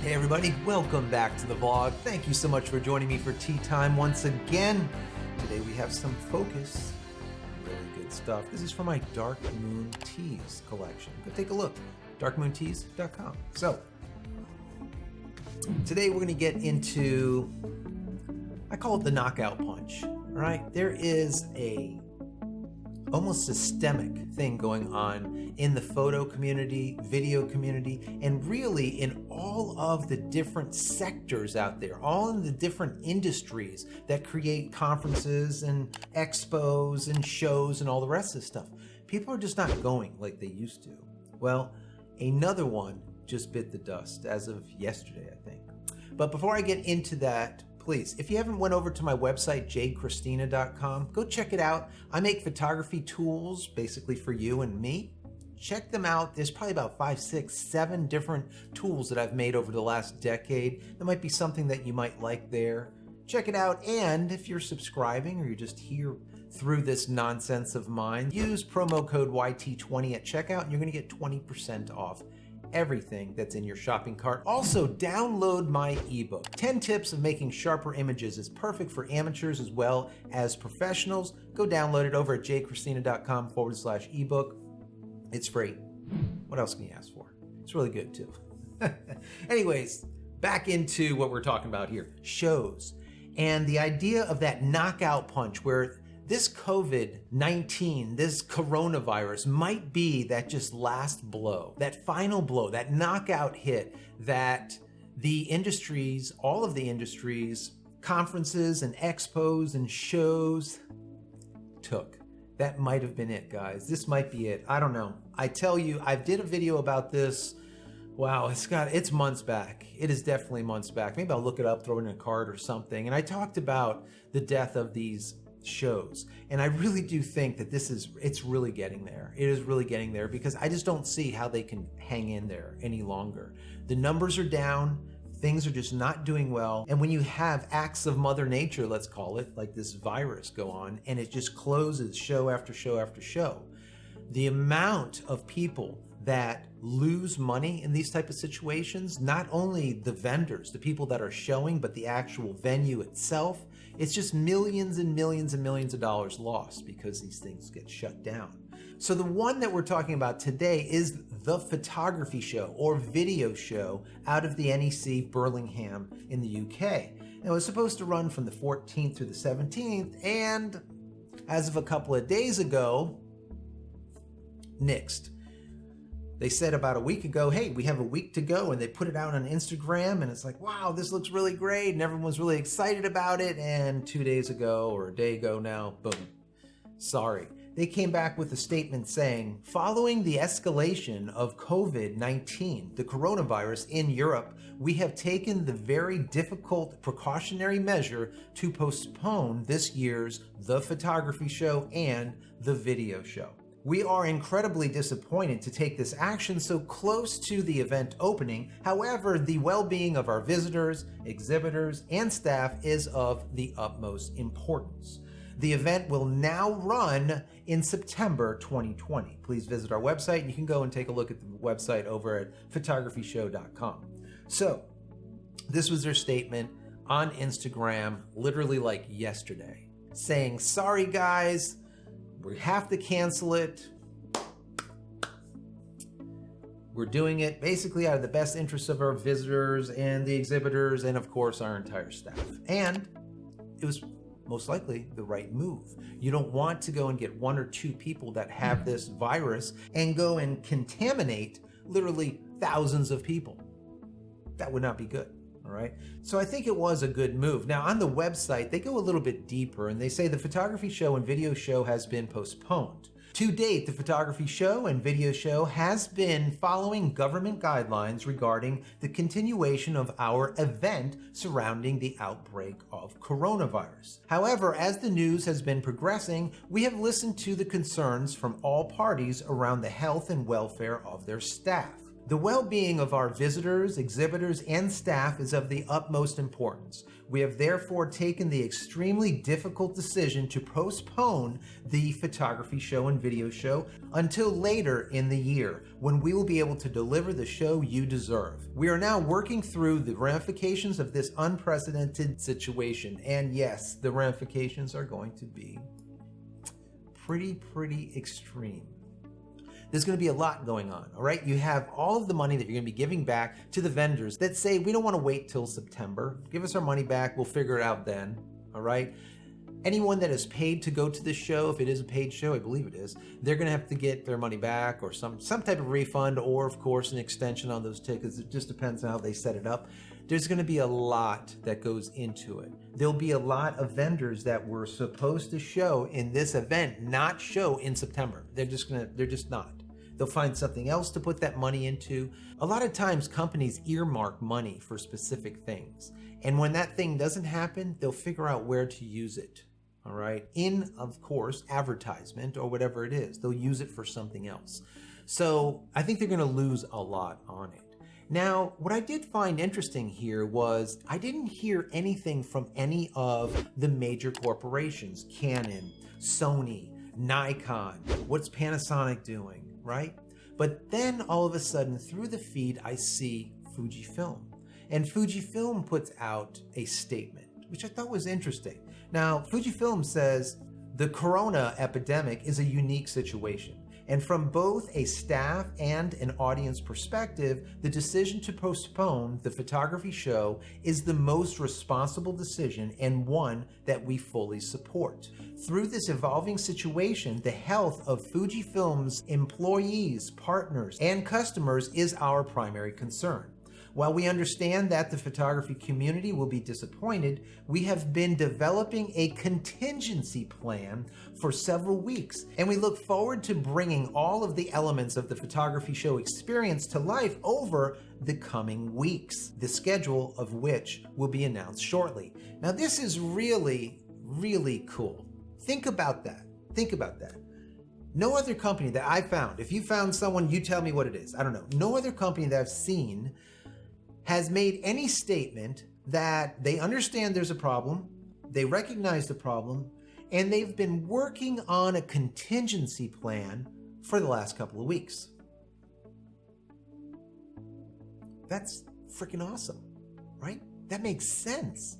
Hey everybody, welcome back to the vlog. Thank you so much for joining me for tea time once again. Today we have some focus, really good stuff. This is from my Dark Moon Teas collection. Go take a look, darkmoonteas.com. So, today we're gonna get into, I call it the knockout punch, all right? There is a almost systemic thing going on in the photo community, video community, and really in all of the different sectors out there, all in the different industries that create conferences and expos and shows and all the rest of this stuff. People are just not going like they used to. Well, another one just bit the dust as of yesterday, I think. But before I get into that, please, if you haven't went over to my website, JCristina.com, go check it out. I make photography tools basically for you and me. Check them out. There's probably about 5, 6, 7 different tools that I've made over the last decade. There might be something that you might like there. Check it out. And if you're subscribing or you're just here through this nonsense of mine, use promo code YT20 at checkout and you're going to get 20% off everything that's in your shopping cart. Also, download my ebook, 10 tips of making sharper images. Is perfect for amateurs as well as professionals. Go download it over at jcristina.com/ebook. It's free. What else can you ask for? It's really good too. Anyways, back into what we're talking about here, shows. And the idea of that knockout punch where this COVID-19, this coronavirus might be that just last blow, that final blow, that knockout hit that the industries, all of the industries, conferences and expos and shows took. That might have been it, guys. This might be it. I don't know. I tell you, I did a video about this. Wow, it's months back. It is definitely months back. Maybe I'll look it up, throw it in a card or something. And I talked about the death of these shows. And I really do think that it's really getting there. It is really getting there because I just don't see how they can hang in there any longer. The numbers are down, things are just not doing well. And when you have acts of Mother Nature, let's call it, like this virus go on, and it just closes show after show after show, the amount of people that lose money in these type of situations, not only the vendors, the people that are showing, but the actual venue itself, it's just millions and millions and millions of dollars lost because these things get shut down. So the one that we're talking about today is the photography show or video show out of the NEC Birmingham in the UK. And it was supposed to run from the 14th through the 17th, and as of a couple of days ago, nixed. They said about a week ago, hey, we have a week to go, and they put it out on Instagram, and it's like, wow, this looks really great, and everyone was really excited about it, and 2 days ago, or a day ago now, boom, sorry. They came back with a statement saying, following the escalation of COVID-19, the coronavirus in Europe, we have taken the very difficult precautionary measure to postpone this year's The Photography Show and the Video Show. We are incredibly disappointed to take this action so close to the event opening. However, the well-being of our visitors, exhibitors, and staff is of the utmost importance. The event will now run in September 2020. Please visit our website, and you can go and take a look at the website over at photographyshow.com. So, this was their statement on Instagram, literally like yesterday, saying, sorry guys, we have to cancel it. We're doing it basically out of the best interests of our visitors and the exhibitors and of course our entire staff. And it was most likely the right move. You don't want to go and get 1 or 2 people that have this virus and go and contaminate literally thousands of people. That would not be good. All right. So I think it was a good move. Now on the website, they go a little bit deeper and they say the photography show and video show has been postponed. To date, the photography show and video show has been following government guidelines regarding the continuation of our event surrounding the outbreak of coronavirus. However, as the news has been progressing, we have listened to the concerns from all parties around the health and welfare of their staff. The well-being of our visitors, exhibitors, and staff is of the utmost importance. We have therefore taken the extremely difficult decision to postpone the photography show and video show until later in the year, when we will be able to deliver the show you deserve. We are now working through the ramifications of this unprecedented situation, and yes, the ramifications are going to be pretty extreme. There's going to be a lot going on, all right? You have all of the money that you're going to be giving back to the vendors that say, we don't want to wait till September. Give us our money back. We'll figure it out then, all right? Anyone that is paid to go to this show, if it is a paid show, I believe it is, they're going to have to get their money back or some type of refund, or of course an extension on those tickets. It just depends on how they set it up. There's going to be a lot that goes into it. There'll be a lot of vendors that were supposed to show in this event not show in September. They're just not. They'll find something else to put that money into. A lot of times companies earmark money for specific things. And when that thing doesn't happen, they'll figure out where to use it. All right. In, of course, advertisement or whatever it is. They'll use it for something else. So I think they're going to lose a lot on it. Now, what I did find interesting here was I didn't hear anything from any of the major corporations, Canon, Sony, Nikon. What's Panasonic doing? Right? But then all of a sudden through the feed, I see Fujifilm. And Fujifilm puts out a statement, which I thought was interesting. Now, Fujifilm says the corona epidemic is a unique situation. And from both a staff and an audience perspective, the decision to postpone the photography show is the most responsible decision and one that we fully support. Through this evolving situation, the health of Fujifilm's employees, partners, and customers is our primary concern. While we understand that the photography community will be disappointed, we have been developing a contingency plan for several weeks, and we look forward to bringing all of the elements of the photography show experience to life over the coming weeks, the schedule of which will be announced shortly. Now, this is really cool. Think about that. No other company that I found, if you found someone, you tell me what it is. I don't know. No other company that I've seen has made any statement that they understand there's a problem, they recognize the problem, and they've been working on a contingency plan for the last couple of weeks. That's freaking awesome, right? That makes sense.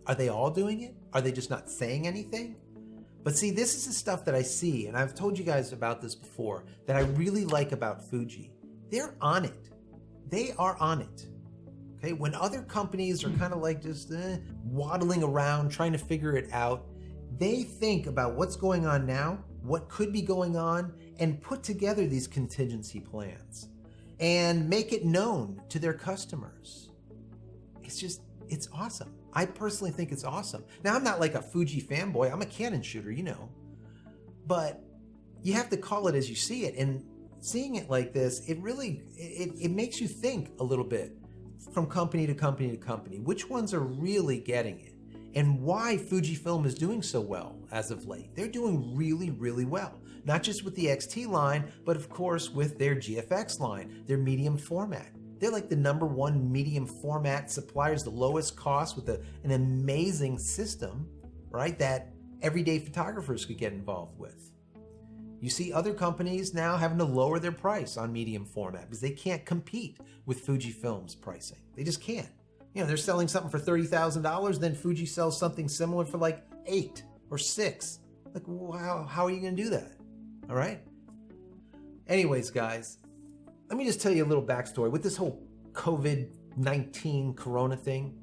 Are they all doing it? Are they just not saying anything? But see, this is the stuff that I see, and I've told you guys about this before, that I really like about Fuji. They're on it. They are on it. Okay, when other companies are kind of like just waddling around trying to figure it out, they think about what's going on now, what could be going on, and put together these contingency plans and make it known to their customers. It's awesome. I personally think it's awesome. Now, I'm not like a Fuji fanboy. I'm a Canon shooter, you know. But you have to call it as you see it. And seeing it like this, it really makes you think a little bit. From company to company to company, which ones are really getting it, and why Fujifilm is doing so well as of late. They're doing really well, not just with the XT line, but of course with their GFX line, their medium format. They're like the #1 medium format suppliers, the lowest cost with an amazing system, right, that everyday photographers could get involved with. You see other companies now having to lower their price on medium format because they can't compete with Fujifilm's pricing. They just can't. You know, they're selling something for $30,000, then Fuji sells something similar for like $8,000 or $6,000. Like, wow, how are you going to do that? All right? Anyways, guys, let me just tell you a little backstory with this whole COVID-19 corona thing.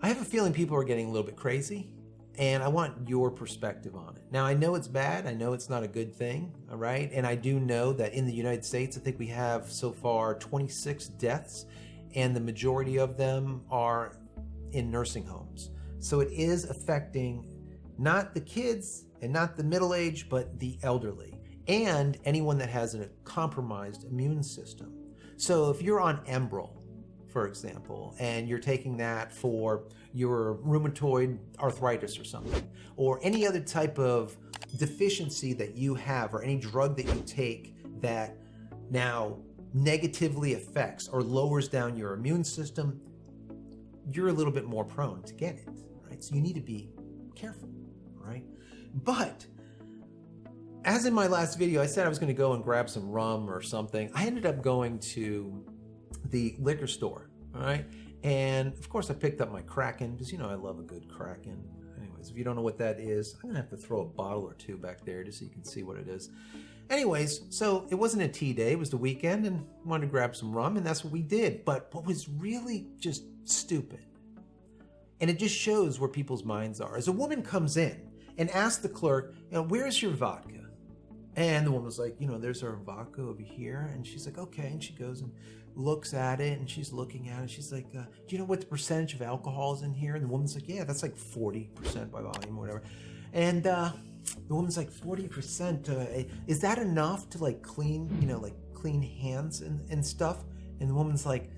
I have a feeling people are getting a little bit crazy. And I want your perspective on it. Now, I know it's bad. I know it's not a good thing, all right? And I do know that in the United States, I think we have so far 26 deaths, and the majority of them are in nursing homes. So it is affecting not the kids and not the middle-aged, but the elderly and anyone that has a compromised immune system. So if you're on Enbrel, for example, and you're taking that for your rheumatoid arthritis or something, or any other type of deficiency that you have, or any drug that you take that now negatively affects or lowers down your immune system, you're a little bit more prone to get it, right? So you need to be careful, right? But as in my last video, I said I was going to go and grab some rum or something. I ended up going to the liquor store, all right? And of course I picked up my Kraken because, you know, I love a good Kraken. Anyways, if you don't know what that is, I'm gonna have to throw a bottle or two back there just so you can see what it is. Anyways, so it wasn't a tea day, it was the weekend, and I wanted to grab some rum, and that's what we did. But what was really just stupid, and it just shows where people's minds are, is a woman comes in and asks the clerk, you know, where's your vodka? And the woman was like, you know, there's our vodka over here. And she's like, okay. And she goes and looks at it, and she's looking at it. She's like, do you know what the percentage of alcohol is in here? And the woman's like, yeah, that's like 40% by volume or whatever. And the woman's like, 40%, is that enough to like clean, you know, like clean hands and stuff? And the woman's like,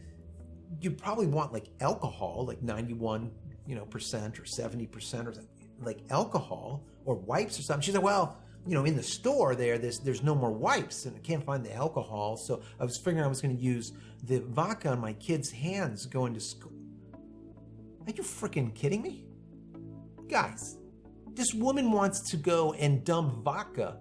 you probably want like alcohol, like 91%, you know, percent or 70% or like alcohol or wipes or something. She's like, well, you know, in the store there's no more wipes and I can't find the alcohol. So I was figuring I was going to use the vodka on my kids' hands going to school. Are you freaking kidding me? Guys, this woman wants to go and dump vodka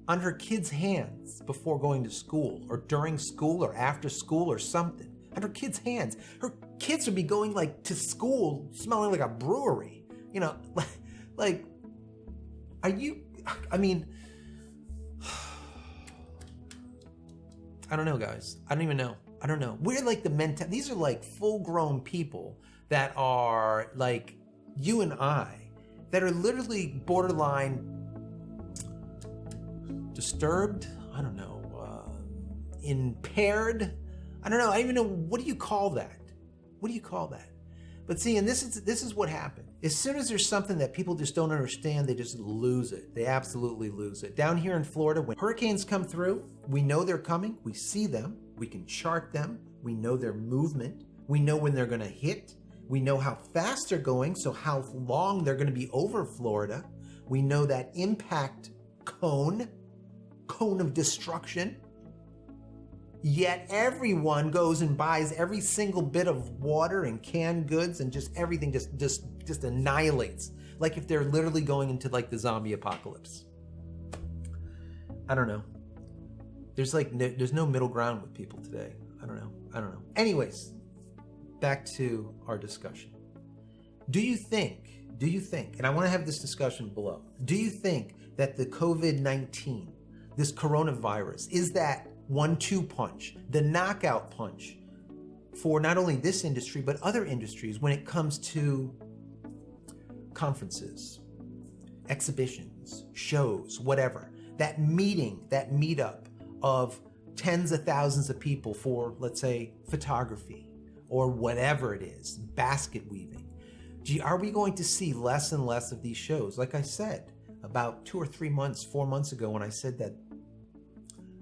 on her kids' hands before going to school or during school or after school or something. On her kids' hands. Her kids would be going like to school smelling like a brewery. You know, like, are you, I mean, I don't know, guys. I don't even know. I don't know. We're like these are like full-grown people that are like you and I, that are literally borderline disturbed, I don't know, impaired. I don't know. I don't even know. What do you call that? What do you call that? But see, and this is what happened. As soon as there's something that people just don't understand, they just lose it. They absolutely lose it. Down here in Florida, when hurricanes come through, we know they're coming. We see them. We can chart them. We know their movement. We know when they're going to hit. We know how fast they're going, so how long they're going to be over Florida. We know that impact cone of destruction. Yet everyone goes and buys every single bit of water and canned goods, and just everything just annihilates. Like if they're literally going into like the zombie apocalypse. I don't know. There's no middle ground with people today. I don't know. Anyways, back to our discussion. Do you think, and I want to have this discussion below, do you think that the COVID-19, this coronavirus, is that 1-2 punch, the knockout punch for not only this industry, but other industries when it comes to conferences, exhibitions, shows, whatever, that meetup of tens of thousands of people for, let's say, photography or whatever it is, basket weaving. Are we going to see less and less of these shows? Like I said, about 2 or 3 months, 4 months ago, when I said that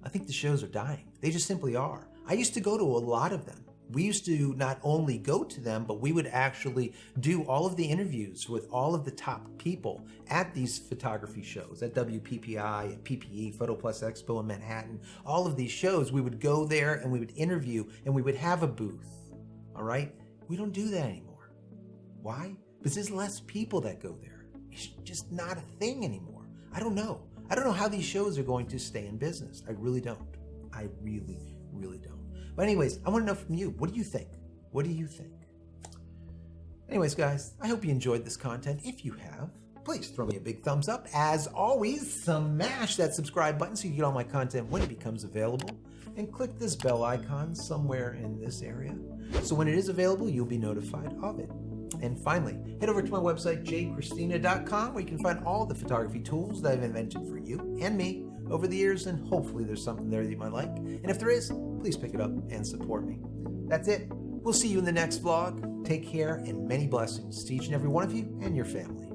I think the shows are dying. They just simply are. I used to go to a lot of them. We used to not only go to them, but we would actually do all of the interviews with all of the top people at these photography shows, at WPPI, at PPE, Photo Plus Expo in Manhattan. All of these shows, we would go there and we would interview and we would have a booth, all right? We don't do that anymore. Why? Because there's less people that go there. It's just not a thing anymore. I don't know. I don't know how these shows are going to stay in business. I really don't. I really, really don't. But anyways, I want to know from you. What do you think? What do you think? Anyways, guys, I hope you enjoyed this content. If you have, please throw me a big thumbs up. As always, smash that subscribe button so you get all my content when it becomes available. And click this bell icon somewhere in this area, so when it is available, you'll be notified of it. And finally, head over to my website, JCristina.com, where you can find all the photography tools that I've invented for you and me over the years, and hopefully there's something there that you might like. And if there is, please pick it up and support me. That's it. We'll see you in the next vlog. Take care and many blessings to each and every one of you and your family.